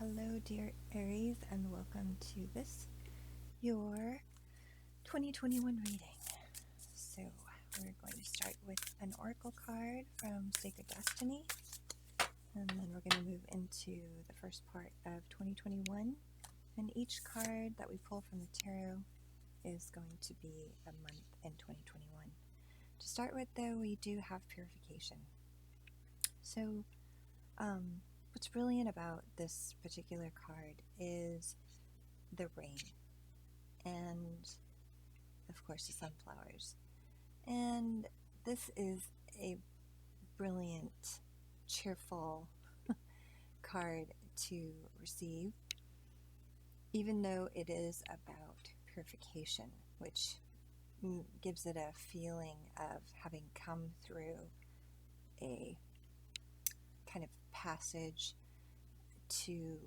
Hello, dear Aries, and welcome to this, your 2021 reading. So, we're going to start with an oracle card from Sacred Destiny, and then we're going to move into the first part of 2021. And each card that we pull from the tarot is going to be a month in 2021. To start with, though, we do have purification. So, what's brilliant about this particular card is the rain and, of course, the sunflowers. And this is a brilliant, cheerful card to receive, even though it is about purification, which gives it a feeling of having come through a kind of passage to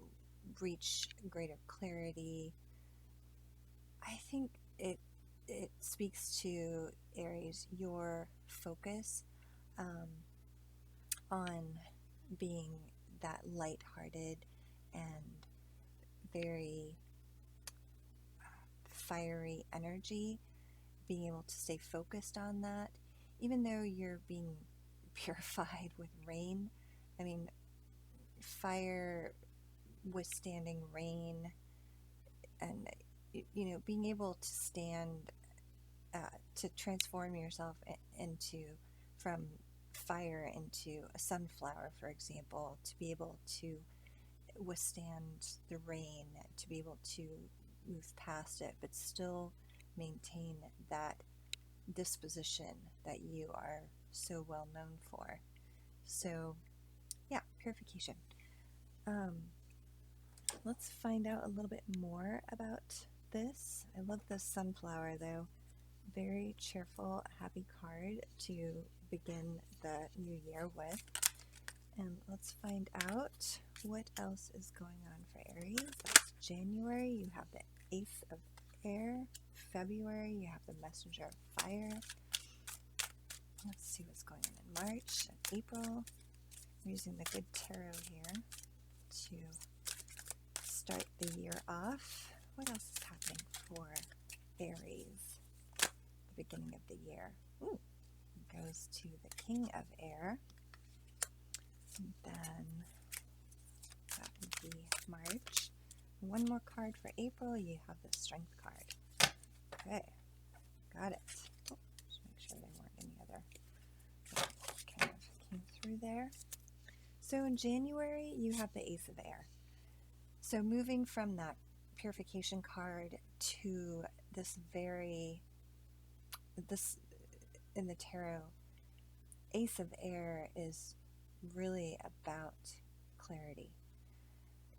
reach greater clarity. I think it speaks to, Aries, your focus on being that lighthearted and very fiery energy, being able to stay focused on that, even though you're being purified with rain. I mean, fire withstanding rain, and being able to stand to transform yourself from fire into a sunflower, for example, to be able to withstand the rain, to be able to move past it, but still maintain that disposition that you are so well known for. So, yeah, purification. Let's find out a little bit more about this. I love the sunflower, though. Very cheerful, happy card to begin the new year with. And let's find out what else is going on for Aries. That's January, you have the Ace of Air. February, you have the Messenger of Fire. Let's see what's going on in March and April. I'm using the Good Tarot here to start the year off. What else is happening for Aries at the beginning of the year? Ooh, it goes to the King of Air. And then that would be March. One more card for April. You have the Strength card. Okay, got it. Oh, just make sure there weren't any other that kind of came through there. So in January, you have the Ace of Air. So moving from that purification card to this in the tarot, Ace of Air is really about clarity.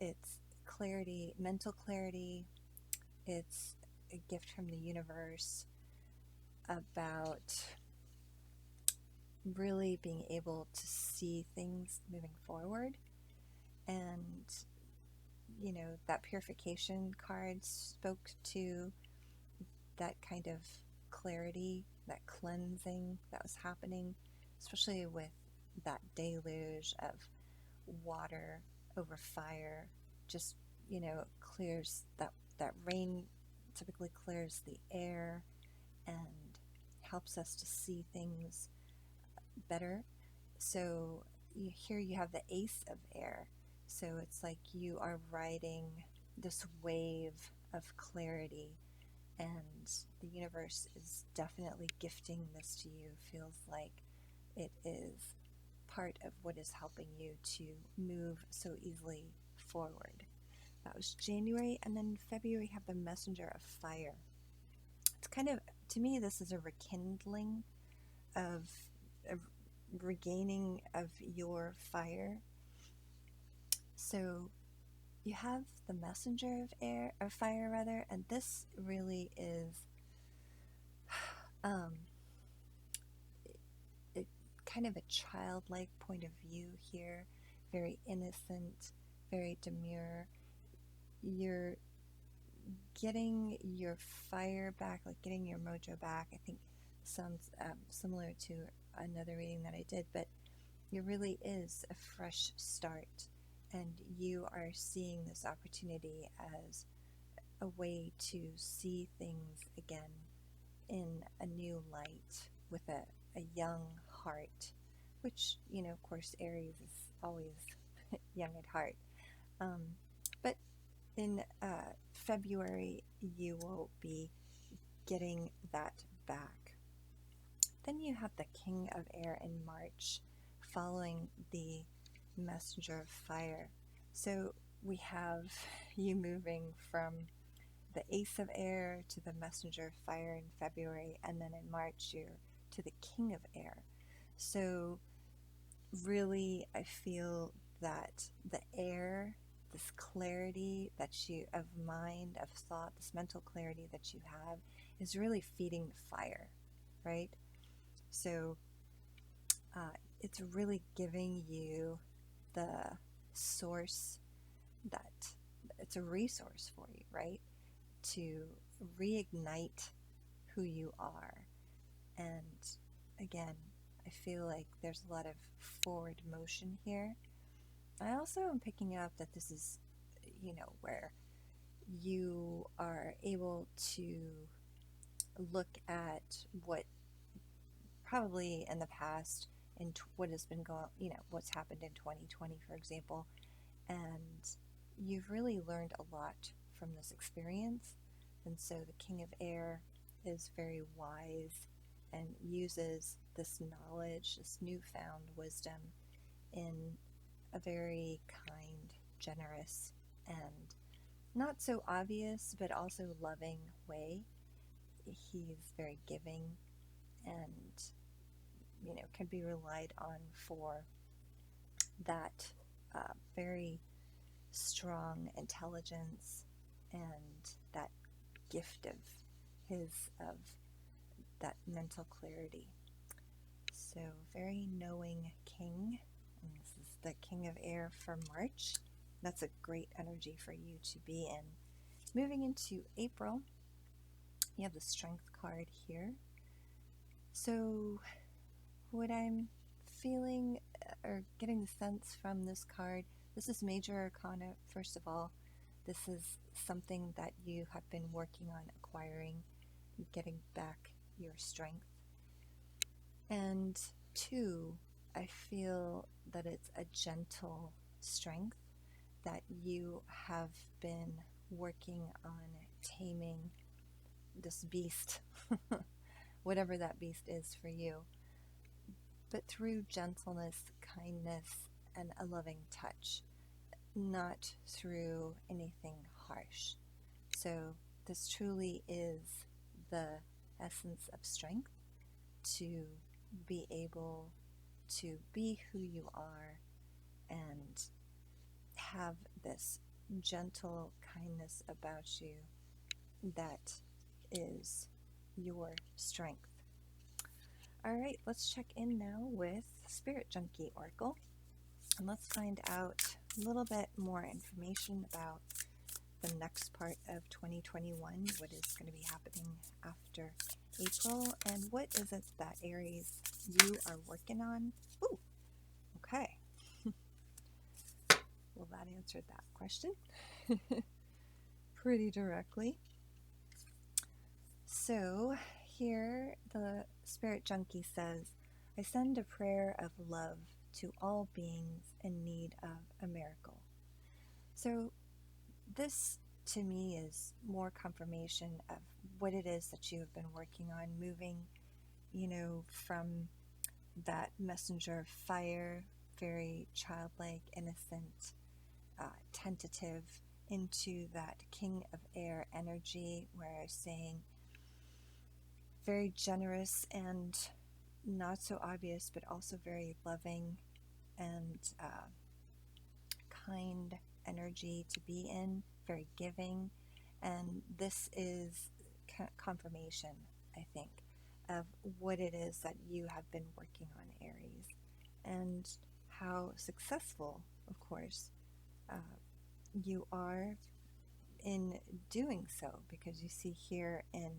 It's clarity, mental clarity. It's a gift from the universe about really being able to see things moving forward. And that purification card spoke to that kind of clarity, that cleansing that was happening, especially with that deluge of water over fire. Just, clears that rain typically clears the air and helps us to see things better. So here you have the Ace of Air. So it's like you are riding this wave of clarity, and the universe is definitely gifting this to you. Feels like it is part of what is helping you to move so easily forward. That was January. And then February, have the Messenger of Fire. It's kind of, to me, this is a rekindling of a regaining of your fire. So you have the Messenger of Fire, and this really is kind of a childlike point of view here, very innocent, very demure. You're getting your fire back, like getting your mojo back. I think sounds similar to another reading that I did, but it really is a fresh start. and you are seeing this opportunity as a way to see things again in a new light with a young heart, which, of course, Aries is always young at heart. But in February, you will be getting that back. Then you have the King of Air in March, following the Messenger of Fire. So we have you moving from the Ace of Air to the Messenger of Fire in February, and then in March you're to the King of Air. So really, I feel that the air, this clarity that you, of mind, of thought, this mental clarity that you have, is really feeding the fire, right? So it's really giving you the source, that it's a resource for you, right? To reignite who you are. And again, I feel like there's a lot of forward motion here. I also am picking up that this is, where you are able to look at what probably in the past, and what has been going, what's happened in 2020, for example, and you've really learned a lot from this experience. And so the King of Air is very wise and uses this knowledge, this newfound wisdom, in a very kind, generous, and not so obvious, but also loving way. He's very giving and, can be relied on for that very strong intelligence and that gift of his, of that mental clarity. So very knowing king, and this is the King of Air for March. That's a great energy for you to be in. Moving into April, you have the Strength card here. So what I'm feeling, or getting the sense from this card, this is Major Arcana, first of all. This is something that you have been working on acquiring, getting back your strength. And two, I feel that it's a gentle strength that you have been working on taming this beast, whatever that beast is for you, but through gentleness, kindness, and a loving touch, not through anything harsh. So this truly is the essence of strength, to be able to be who you are and have this gentle kindness about you that is your strength. All right, let's check in now with Spirit Junkie Oracle, and let's find out a little bit more information about the next part of 2021, what is going to be happening after April, and what is it that Aries you are working on? Ooh, okay. Well, that answered that question pretty directly. So here the Spirit Junkie says, I send a prayer of love to all beings in need of a miracle. So this to me is more confirmation of what it is that you have been working on, moving, from that messenger of fire, very childlike, innocent, tentative, into that King of Air energy, where I was saying very generous and not so obvious, but also very loving and kind energy to be in, very giving. And this is confirmation, I think, of what it is that you have been working on, Aries, and how successful, of course, you are in doing so, because you see here in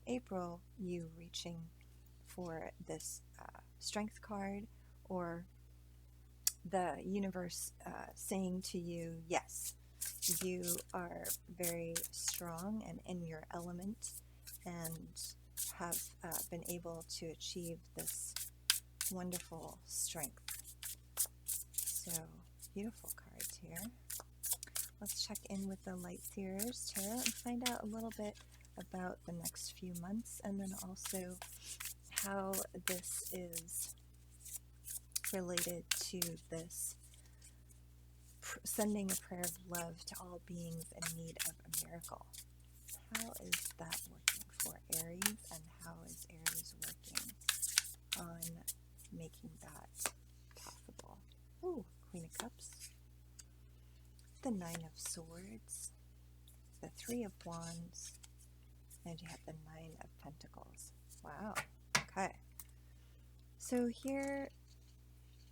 April you reaching for this strength card, or the universe saying to you, yes, you are very strong and in your element and have been able to achieve this wonderful strength. So, beautiful cards here. Let's check in with the Light Seers Tarot and find out a little bit about the next few months, and then also how this is related to this sending a prayer of love to all beings in need of a miracle. How is that working for Aries, and how is Aries working on making that possible? Ooh, Queen of Cups, the Nine of Swords, the Three of Wands, and you have the Nine of Pentacles. Wow. Okay. So here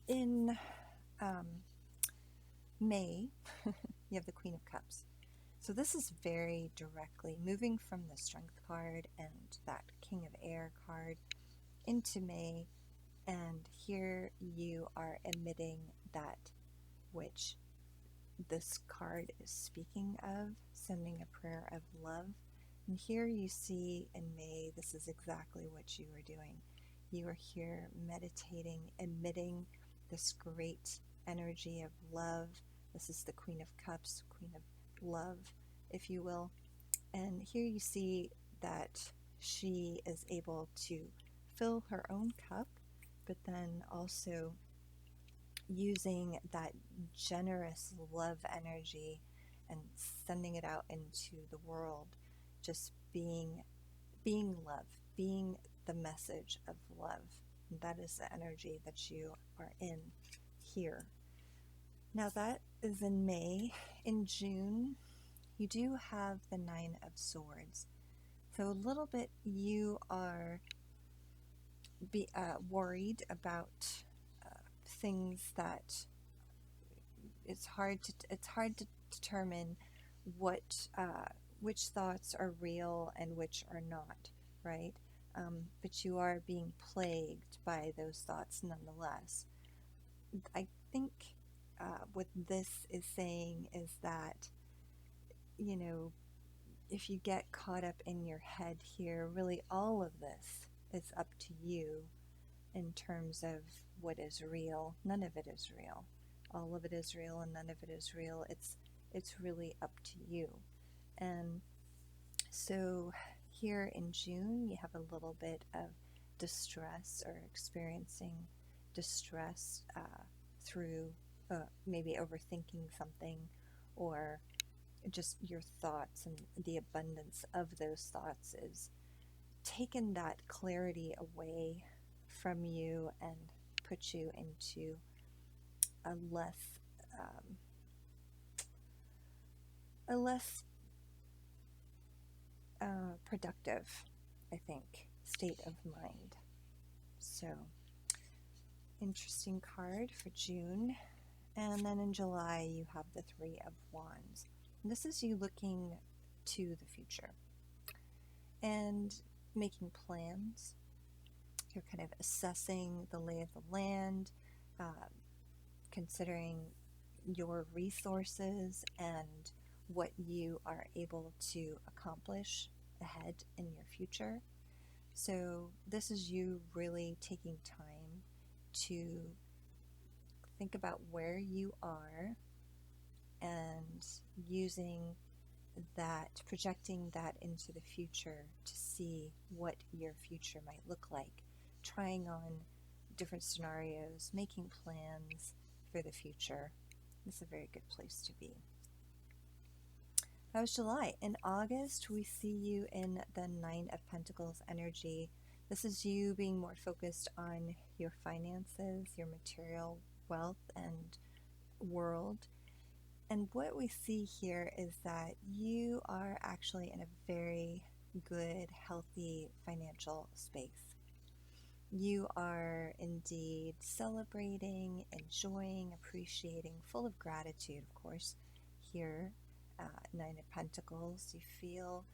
in May, you have the Queen of Cups. So this is very directly moving from the Strength card and that King of Air card into May, and here you are emitting that which this card is speaking of, sending a prayer of love. And here you see in May, this is exactly what you are doing. You are here meditating, emitting this great energy of love. This is the Queen of Cups, Queen of Love, if you will. And here you see that she is able to fill her own cup, but then also using that generous love energy and sending it out into the world, just being love, being the message of love. And that is the energy that you are in here. Now that is in May. In June, you do have the Nine of Swords. So a little bit you are worried about things that it's hard to determine which thoughts are real and which are not, right? But you are being plagued by those thoughts nonetheless. I think what this is saying is that, you know, if you get caught up in your head here, really all of this is up to you in terms of what is real. None of it is real. All of it is real and none of it is real. It's really up to you. And so here in June, you have a little bit of distress or experiencing distress through maybe overthinking something, or just your thoughts, and the abundance of those thoughts is taken that clarity away from you and put you into a less productive, I think, state of mind. So, interesting card for June. And then in July, you have the Three of Wands. And this is you looking to the future and making plans. You're kind of assessing the lay of the land, considering your resources and what you are able to accomplish ahead in your future. So this is you really taking time to think about where you are and using that, projecting that into the future to see what your future might look like, trying on different scenarios, making plans for the future. This is a very good place to be. That was July. In August, we see you in the Nine of Pentacles energy. This is you being more focused on your finances, your material wealth and world. And what we see here is that you are actually in a very good, healthy financial space. You are indeed celebrating, enjoying, appreciating, full of gratitude, of course. Here, Nine of Pentacles, you feel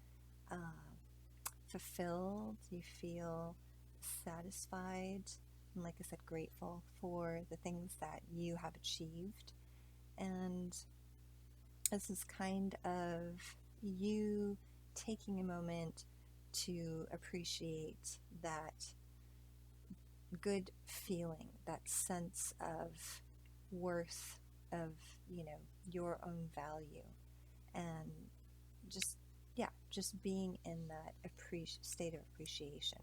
fulfilled, you feel satisfied, and like I said, grateful for the things that you have achieved. And this is kind of you taking a moment to appreciate that good feeling, that sense of worth, of, your own value, and just, yeah, just being in that state of appreciation.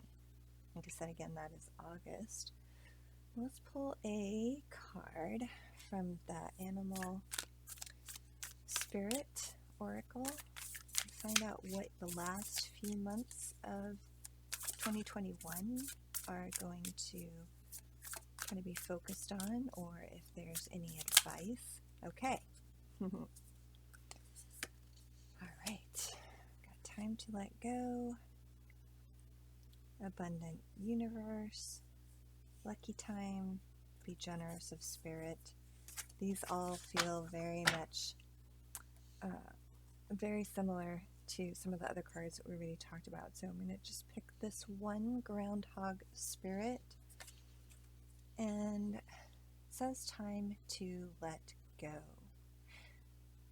Like I said, again, that is August. Let's pull a card from the Animal Spirit Oracle and find out what the last few months of 2021 are going to kind of be focused on, or if there's any advice. Okay. All right. Got time to let go. Abundant universe. Lucky time. Be generous of spirit. These all feel very much very similar to some of the other cards that we already talked about. So I'm going to just pick this one Groundhog Spirit, and it says time to let go.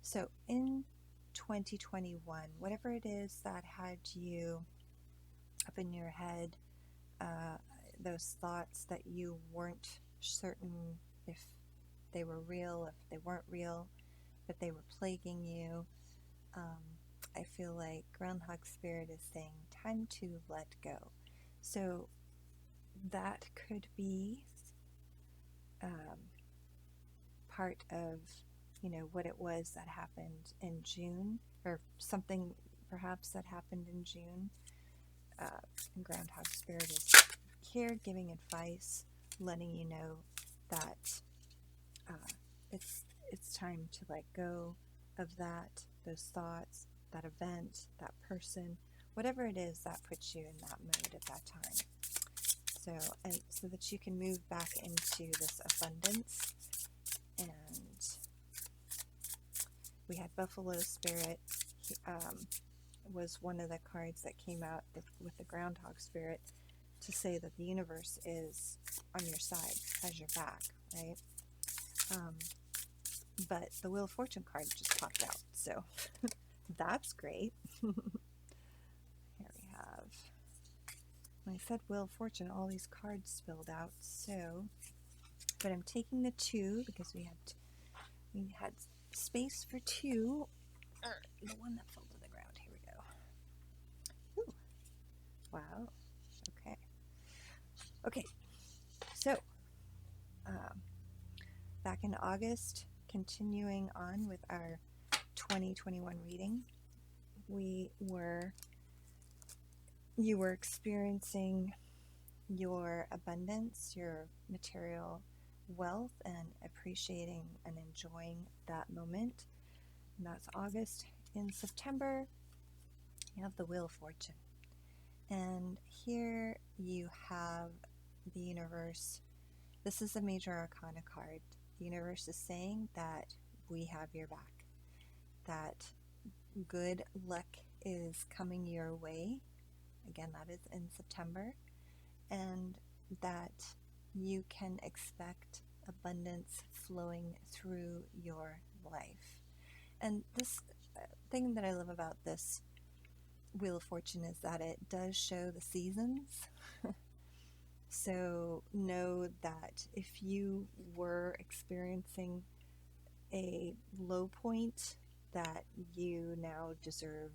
So in 2021, whatever it is that had you up in your head, those thoughts that you weren't certain if they were real, if they weren't real, but they were plaguing you, I feel like Groundhog Spirit is saying time to let go. So that could be part of, what it was that happened in June, or something perhaps that happened in June. And Groundhog Spirit is here giving advice, letting you know that it's time to let go of that, those thoughts, that event, that person, whatever it is that puts you in that mode at that time. So that you can move back into this abundance. And we had Buffalo Spirit. He, was one of the cards that came out with the Groundhog Spirit to say that the universe is on your side, has your back, right? But the Wheel of Fortune card just popped out, so that's great. Here we have, when I said Wheel of Fortune, all these cards spilled out, so, but I'm taking the two because we had space for two, or the one that fell to the ground. Here we go. Ooh. Wow. Okay, so back in August, continuing on with our 2021 reading, you were experiencing your abundance, your material wealth, and appreciating and enjoying that moment. And that's August. In September, you have the Wheel of Fortune. And here you have the universe. This is a major arcana card. The universe is saying that we have your back, that good luck is coming your way. Again, that is in September, and that you can expect abundance flowing through your life. And this thing that I love about this Wheel of Fortune is that it does show the seasons. So know that if you were experiencing a low point, that you now deserve,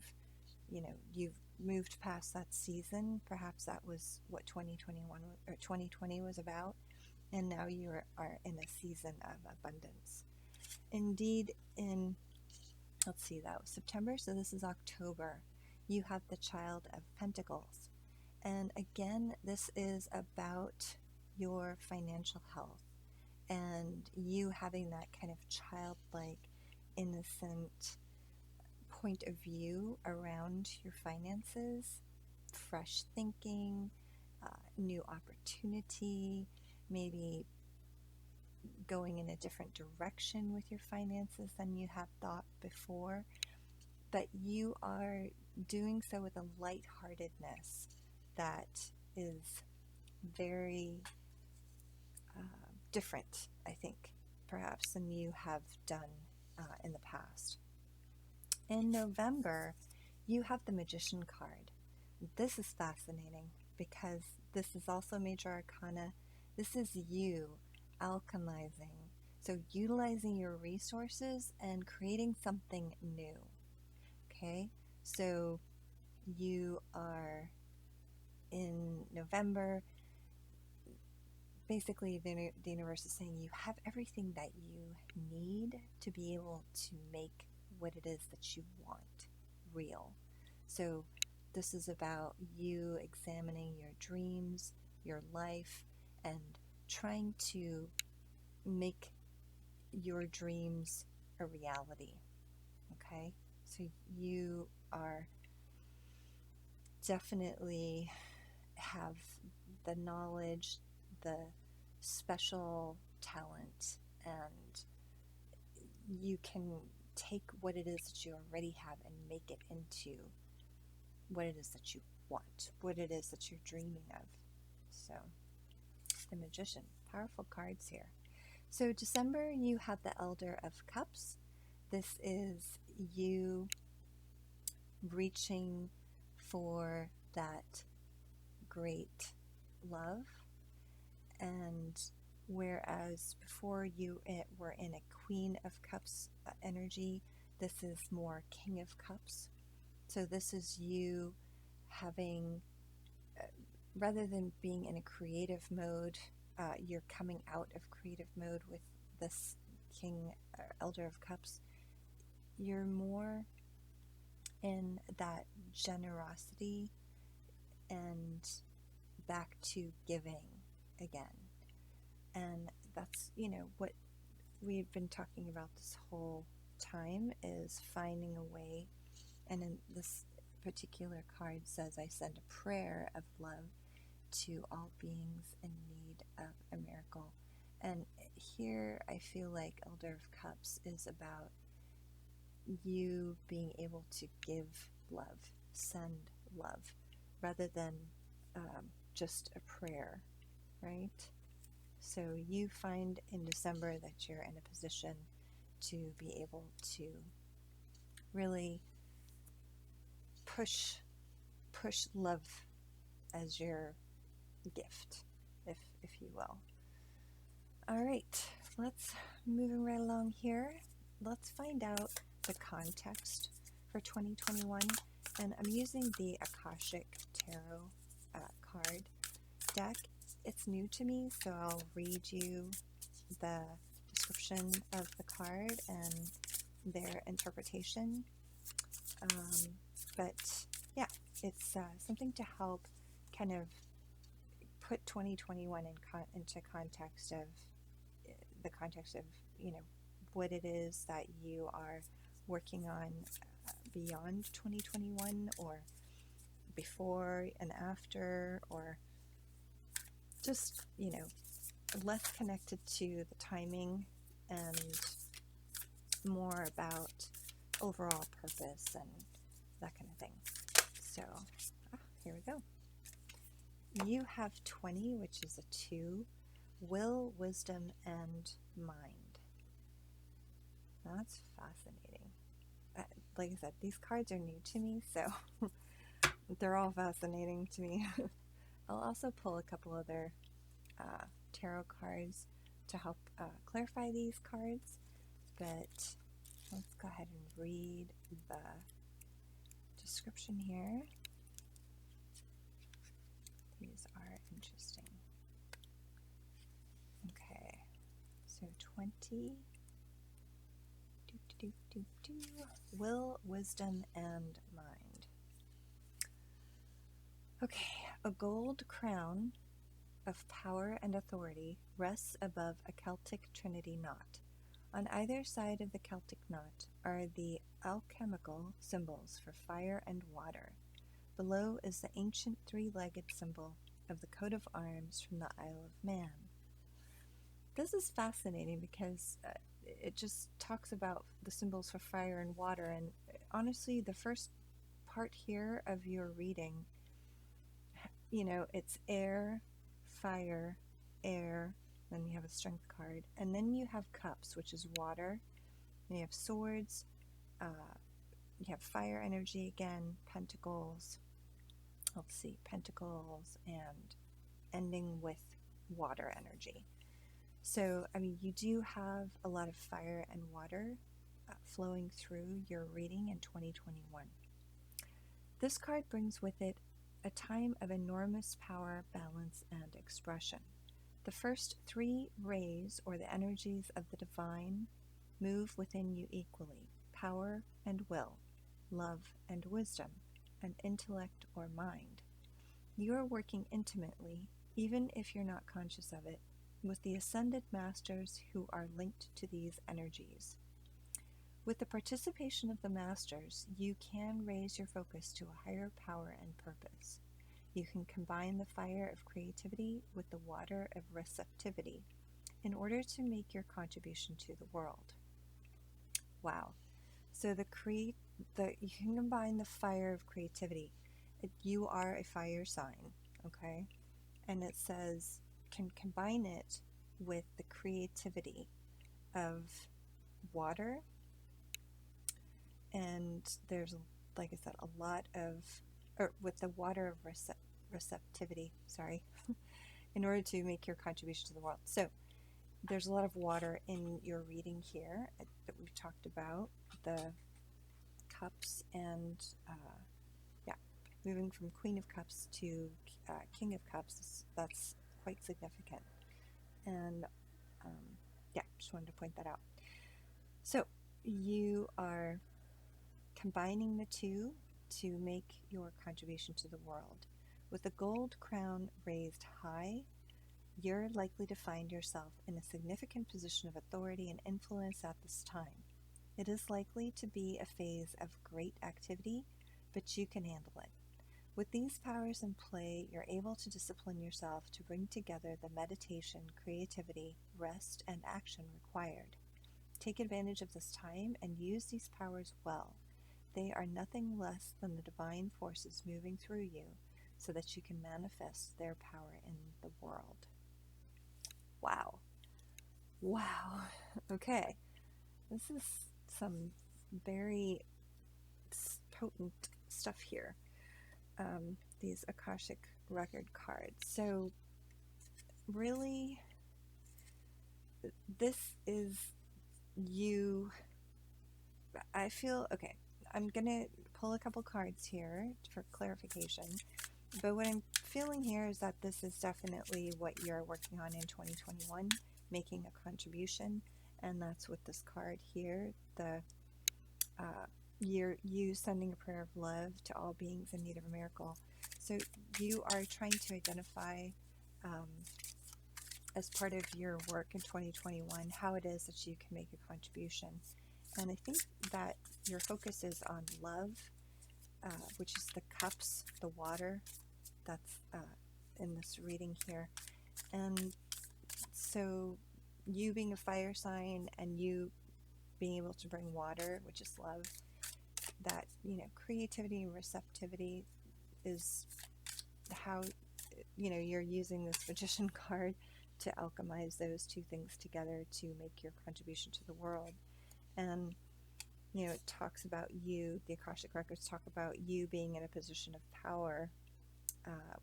you've moved past that season. Perhaps that was what 2021 or 2020 was about, and now you are in a season of abundance. Indeed, let's see, that was September, so this is October. You have the Child of Pentacles. And again, this is about your financial health and you having that kind of childlike, innocent point of view around your finances, fresh thinking, new opportunity, maybe going in a different direction with your finances than you had thought before. But you are doing so with a lightheartedness that is very different, I think, perhaps, than you have done in the past. In November, you have the Magician card. This is fascinating because this is also Major Arcana. This is you alchemizing. So utilizing your resources and creating something new. Okay? So you are in November. Basically, the universe is saying you have everything that you need to be able to make what it is that you want real. So this is about you examining your dreams, your life, and trying to make your dreams a reality. Okay? So you are definitely have the knowledge, the special talent, and you can take what it is that you already have and make it into what it is that you want, what it is that you're dreaming of. So, the Magician, powerful cards here. So, December, you have the Elder of Cups. This is you reaching for that great love. And whereas before you were in a Queen of Cups energy, this is more King of Cups. So this is you having, rather than being in a creative mode, you're coming out of creative mode with this King, Elder of Cups. You're more in that generosity and back to giving again. And that's, what we've been talking about this whole time, is finding a way. And in this particular card says, I send a prayer of love to all beings in need of a miracle. And here I feel like Elder of Cups is about you being able to give love, send love, rather than just a prayer, right? So you find in December that you're in a position to be able to really push love as your gift, if you will. All right, let's moving right along here. Let's find out the context for 2021, and I'm using the Akashic Tarot card deck. It's new to me, so I'll read you the description of the card and their interpretation. But yeah, it's something to help kind of put 2021 into context of the context of what it is that you are working on beyond 2021, or before and after, or just less connected to the timing and more about overall purpose and that kind of thing. So here we go. You have 20, which is a 2, will, wisdom, and mind. That's fascinating. Like I said, these cards are new to me, so they're all fascinating to me. I'll also pull a couple other tarot cards to help clarify these cards, but let's go ahead and read the description here. These are interesting. Okay, so 20, will, wisdom, and mind. Okay, a gold crown of power and authority rests above a Celtic trinity knot. On either side of the Celtic knot are the alchemical symbols for fire and water. Below is the ancient three-legged symbol of the coat of arms from the Isle of Man. This is fascinating because it just talks about the symbols for fire and water, and honestly, the first part here of your reading, it's air, fire, air, then you have a Strength card, and then you have Cups, which is water, and you have Swords, you have Fire energy again, Pentacles, let's see, Pentacles, and ending with water energy. So, I mean, you do have a lot of fire and water flowing through your reading in 2021. This card brings with it a time of enormous power, balance, and expression. The first 3 rays, or the energies of the divine, move within you equally: power and will, love and wisdom, and intellect or mind. You are working intimately, even if you're not conscious of it, with the ascended masters who are linked to these energies. With the participation of the masters, you can raise your focus to a higher power and purpose. You can combine the fire of creativity with the water of receptivity in order to make your contribution to the world. Wow. So you can combine the fire of creativity. You are a fire sign, okay? And it says can combine it with the creativity of water, and there's, like I said, a lot of, or with the water of receptivity, sorry, in order to make your contribution to the world. So there's a lot of water in your reading here that we've talked about, the Cups, and moving from Queen of Cups to King of Cups, that's quite significant. And just wanted to point that out. So you are combining the two to make your contribution to the world. With the gold crown raised high, you're likely to find yourself in a significant position of authority and influence at this time. It is likely to be a phase of great activity, but you can handle it. With these powers in play, you're able to discipline yourself to bring together the meditation, creativity, rest, and action required. Take advantage of this time and use these powers well. They are nothing less than the divine forces moving through you so that you can manifest their power in the world. Wow. Wow. Okay. This is some very potent stuff here. These Akashic record cards. So really, this is you. I feel, okay, I'm going to pull a couple cards here for clarification, but what I'm feeling here is that this is definitely what you're working on in 2021, making a contribution, and that's with this card here, the you sending a prayer of love to all beings in need of a miracle. So you are trying to identify, as part of your work in 2021, how it is that you can make a contribution. And I think that your focus is on love, which is the cups, the water that's in this reading here. And so you being a fire sign and you being able to bring water, which is love, that, creativity and receptivity is how, you're using this magician card to alchemize those two things together to make your contribution to the world. And, it talks about you, the Akashic Records talk about you being in a position of power,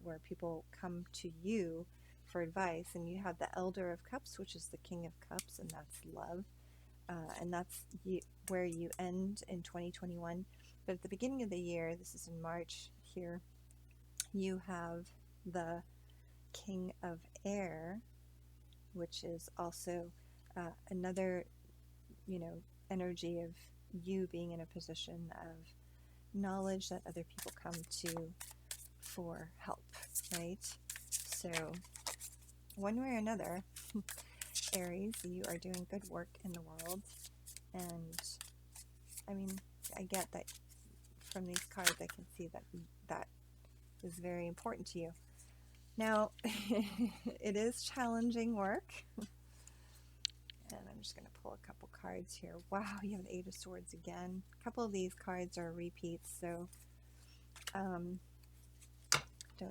where people come to you for advice, and you have the Elder of Cups, which is the King of Cups, and that's love. And that's where you end in 2021. But at the beginning of the year, this is in March here, you have the King of Air, which is also another, energy of you being in a position of knowledge that other people come to for help, right? So one way or another, Aries, you are doing good work in the world, and I mean, I get that from these cards. I can see that is very important to you. Now, it is challenging work, and I'm just going to pull a couple cards here. Wow, you have the Eight of Swords again. A couple of these cards are repeats, so don't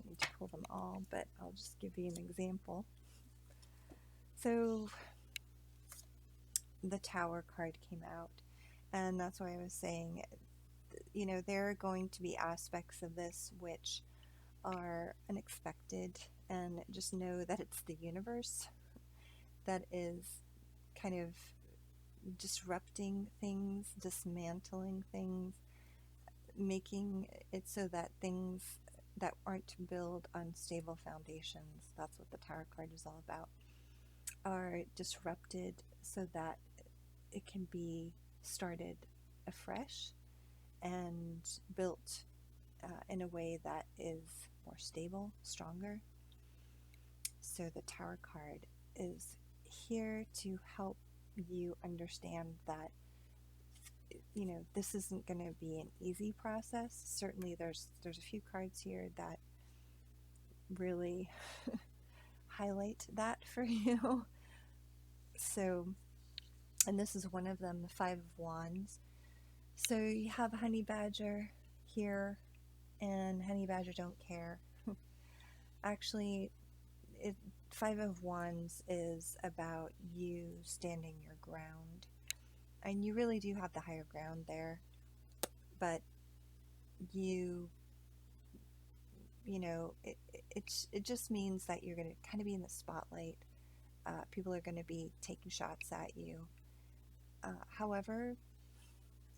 need to pull them all, but I'll just give you an example. So the Tower card came out, and that's why I was saying, you know, there are going to be aspects of this which are unexpected, and just know that it's the universe that is kind of disrupting things, dismantling things, making it so that things that aren't built on stable foundations, that's what the Tower card is all about, are disrupted so that it can be started afresh and built in a way that is more stable, stronger. So the Tower card is here to help you understand that, you know, this isn't going to be an easy process. Certainly there's a few cards here that really highlight that for you. So, and this is one of them, the Five of Wands. So you have Honey Badger here, and Honey Badger don't care. Actually, Five of Wands is about you standing your ground, and you really do have the higher ground there, but you know, it just means that you're going to kind of be in the spotlight. People are going to be taking shots at you. However,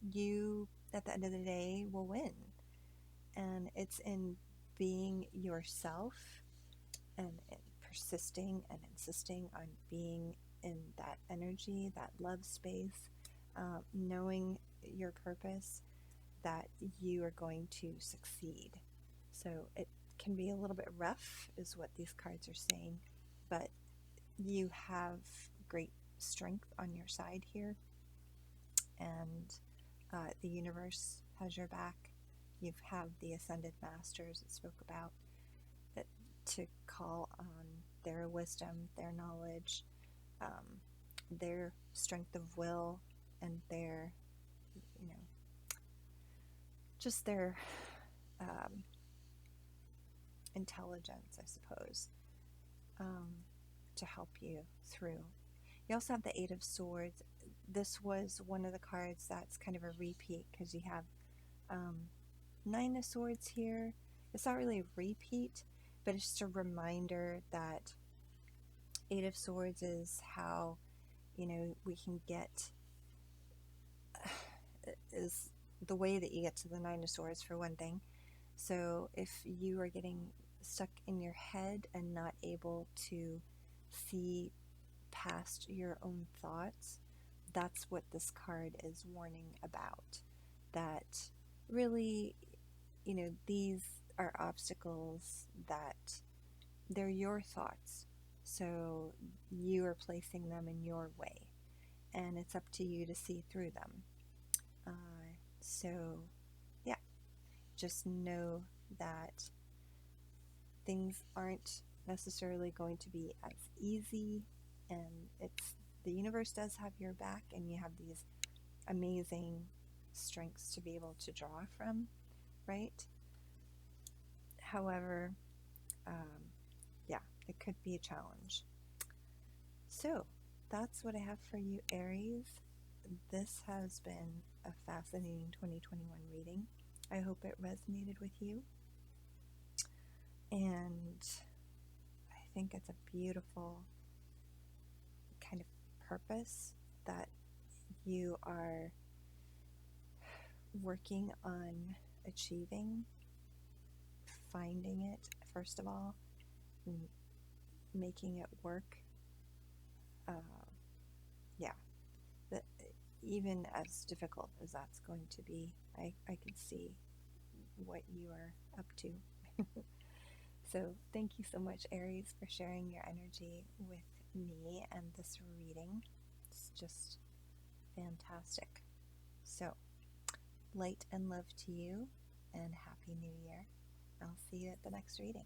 you, at the end of the day, will win. And it's in being yourself and persisting and insisting on being in that energy, that love space, knowing your purpose, that you are going to succeed. So it can be a little bit rough, is what these cards are saying, but you have great strength on your side here, and the universe has your back. You have the Ascended Masters that spoke about that, to call on their wisdom, their knowledge, their strength of will, and their, you know, just their intelligence, I suppose, to help you through. You also have the Eight of Swords. This was one of the cards that's kind of a repeat, because you have Nine of Swords here. It's not really a repeat, but it's just a reminder that Eight of Swords is how, you know, we can get, is the way that you get to the Nine of Swords, for one thing. So if you are getting stuck in your head and not able to see past your own thoughts, that's what this card is warning about. That really, you know, these are obstacles that they're your thoughts. So you are placing them in your way, and it's up to you to see through them. So yeah, just know that things aren't necessarily going to be as easy, and it's, the universe does have your back, and you have these amazing strengths to be able to draw from, right? However, yeah, it could be a challenge. So that's what I have for you, Aries. This has been a fascinating 2021 reading. I hope it resonated with you, and I think it's a beautiful kind of purpose that you are working on achieving, finding it first of all, and making it work. Yeah, that, even as difficult as that's going to be, I can see what you are up to. So thank you so much, Aries, for sharing your energy with me and this reading. It's just fantastic. So light and love to you, and Happy New Year. I'll see you at the next reading.